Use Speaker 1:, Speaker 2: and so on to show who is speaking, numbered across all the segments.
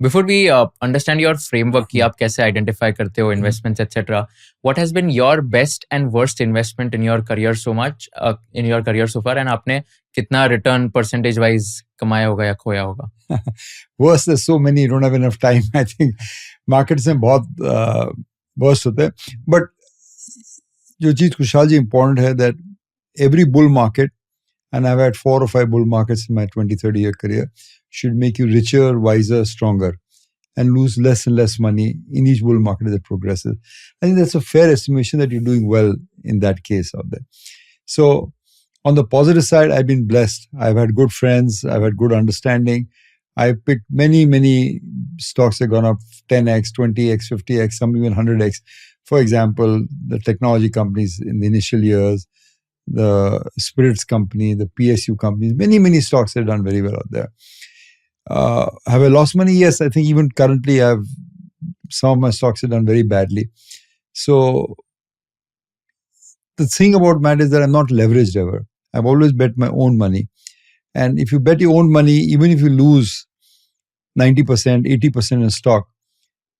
Speaker 1: Before we understand your framework कि आप कैसे identify करते हो investments etc. What has been your best and worst investment in your career in your career so far, and आपने कितना return percentage wise कमाया होगा या खोया होगा?
Speaker 2: Worst, there's so many, you don't have enough time. I think markets में बहुत worst होते हैं. But जो चीज कुशाल जी important है that every bull market, and I've had 4 or 5 bull markets in my 20-30 year career, should make you richer, wiser, stronger, and lose less and less money in each bull market as it progresses. I think that's a fair estimation that you're doing well in that case out there. So on the positive side, I've been blessed. I've had good friends. I've had good understanding. I picked many stocks that have gone up 10x, 20x, 50x, some even 100x. For example, the technology companies in the initial years, the spirits company, the PSU companies, many stocks have done very well out there. Have I lost money? Yes, I think even currently some of my stocks have done very badly. So the thing about Matt is that I'm not leveraged ever. I've always bet my own money. And if you bet your own money, even if you lose 90%, 80% in a stock,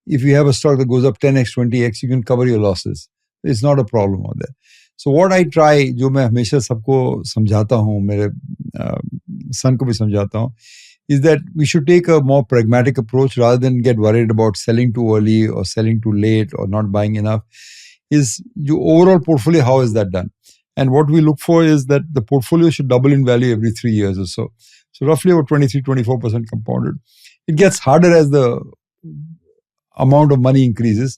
Speaker 2: if you have a stock that goes up 10x, 20x, you can cover your losses. It's not a problem out there. So what I try, जो मैं हमेशा सबको समझाता हूँ, मेरे son को भी समझाता हूँ, is that we should take a more pragmatic approach rather than get worried about selling too early or selling too late or not buying enough. Is your overall portfolio, how is that done? And what we look for is that the portfolio should double in value every 3 years or so. So roughly about 23-24% compounded. It gets harder as the amount of money increases.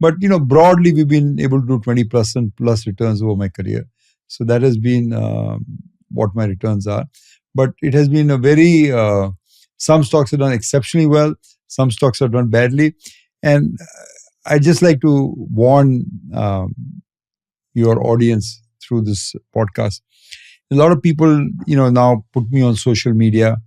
Speaker 2: But, broadly, we've been able to do 20% plus returns over my career. So that has been what my returns are. But it has been a very, some stocks have done exceptionally well. Some stocks have done badly. And I just like to warn your audience through this podcast. A lot of people, now put me on social media.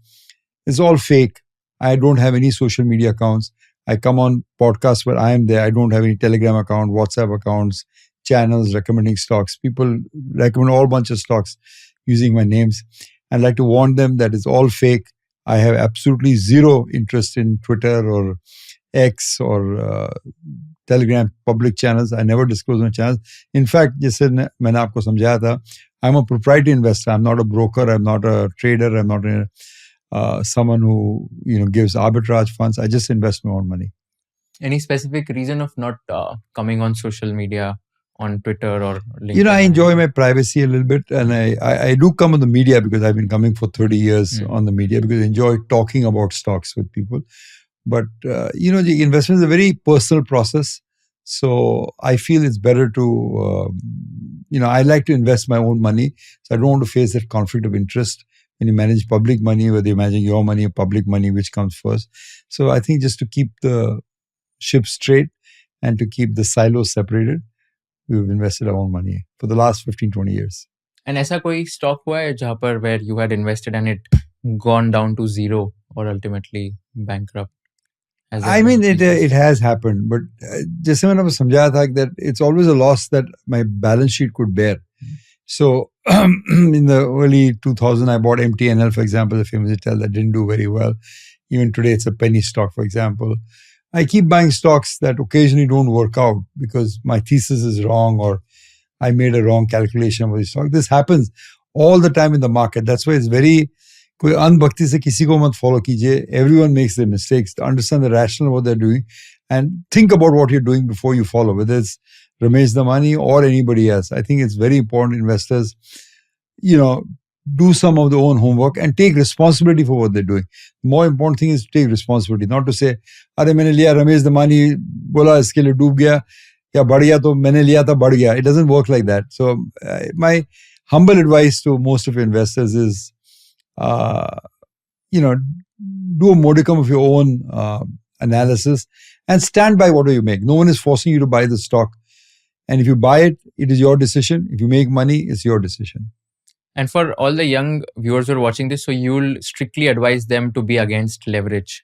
Speaker 2: It's all fake. I don't have any social media accounts. I come on podcasts where I am there. I don't have any Telegram account, WhatsApp accounts, channels recommending stocks. People recommend a whole bunch of stocks using my names. I'd like to warn them that it's all fake. I have absolutely zero interest in Twitter or X or Telegram public channels. I never disclose my channels. In fact, जैसे मैंने आपको समझाया था, I'm a proprietary investor. I'm not a broker. I'm not a trader. I'm not someone who gives arbitrage funds. I just invest my own money.
Speaker 1: Any specific reason of not coming on social media, on Twitter or LinkedIn?
Speaker 2: I enjoy my privacy a little bit, and I do come on the media because I've been coming for 30 years on the media because I enjoy talking about stocks with people. But the investment is a very personal process. So I feel it's better to, I like to invest my own money. So I don't want to face that conflict of interest when you manage public money, whether you're managing your money or public money, which comes first. So I think just to keep the ship straight and to keep the silos separated, we've invested our own money for the last 15-20 years.
Speaker 1: And ऐसा कोई stock हुआ है जहाँ पर where you had invested and it gone down to zero or ultimately bankrupt?
Speaker 2: I mean, it has happened, but जैसे मैंने समझाया था that it's always a loss that my balance sheet could bear. So in the early 2000s, I bought MTNL, for example, the famous hotel that didn't do very well. Even today, it's a penny stock, for example. I keep buying stocks that occasionally don't work out because my thesis is wrong or I made a wrong calculation of the stock. This happens all the time in the market. That's why it's very... कोई अनभक्ति से किसी को मत follow कीजिए. Everyone makes their mistakes. To understand the rationale of what they're doing and think about what you're doing before you follow, whether it's Ramesh Damani or anybody else. I think it's very important investors, do some of their own homework and take responsibility for what they're doing. The more important thing is to take responsibility, not to say, अरे मैंने लिया Ramesh Damani बोला इसके लिए डूब गया या बढ़ गया तो मैंने लिया था बढ़ गया. It doesn't work like that. So my humble advice to most of investors is, do a modicum of your own analysis and stand by whatever you make. No one is forcing you to buy the stock. And if you buy it, it is your decision. If you make money, it's your decision.
Speaker 1: And for all the young viewers who are watching this, so you'll strictly advise them to be against leverage.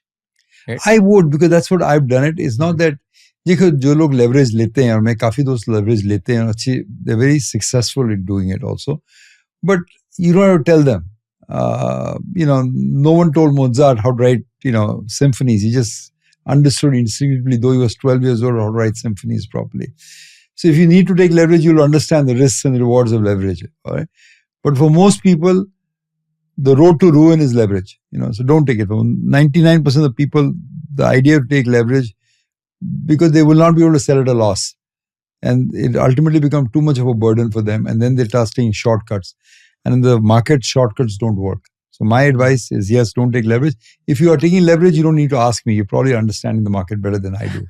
Speaker 1: Right?
Speaker 2: I would, because that's what I've done it. It's not that देखो जो लोग leverage लेते हैं और मैं काफी दोस्त leverage लेते हैं अच्छी, they're very successful in doing it also. But you don't have to tell them. No one told Mozart how to write symphonies. He just understood instinctively, though he was 12 years old, how to write symphonies properly. So if you need to take leverage, you'll understand the risks and the rewards of leverage. All right. But for most people, the road to ruin is leverage. So don't take it. For 99% of the people, the idea to take leverage, because they will not be able to sell at a loss. And it ultimately becomes too much of a burden for them. And then they start taking shortcuts. And in the market, shortcuts don't work. So my advice is, yes, don't take leverage. If you are taking leverage, you don't need to ask me. You're probably understanding the market better than I do.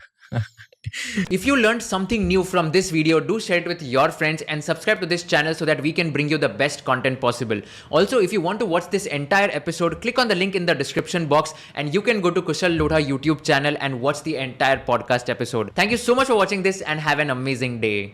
Speaker 1: If you learned something new from this video, do share it with your friends and subscribe to this channel so that we can bring you the best content possible. Also, if you want to watch this entire episode, click on the link in the description box and you can go to Kushal Lodha YouTube channel and watch the entire podcast episode. Thank you so much for watching this and have an amazing day.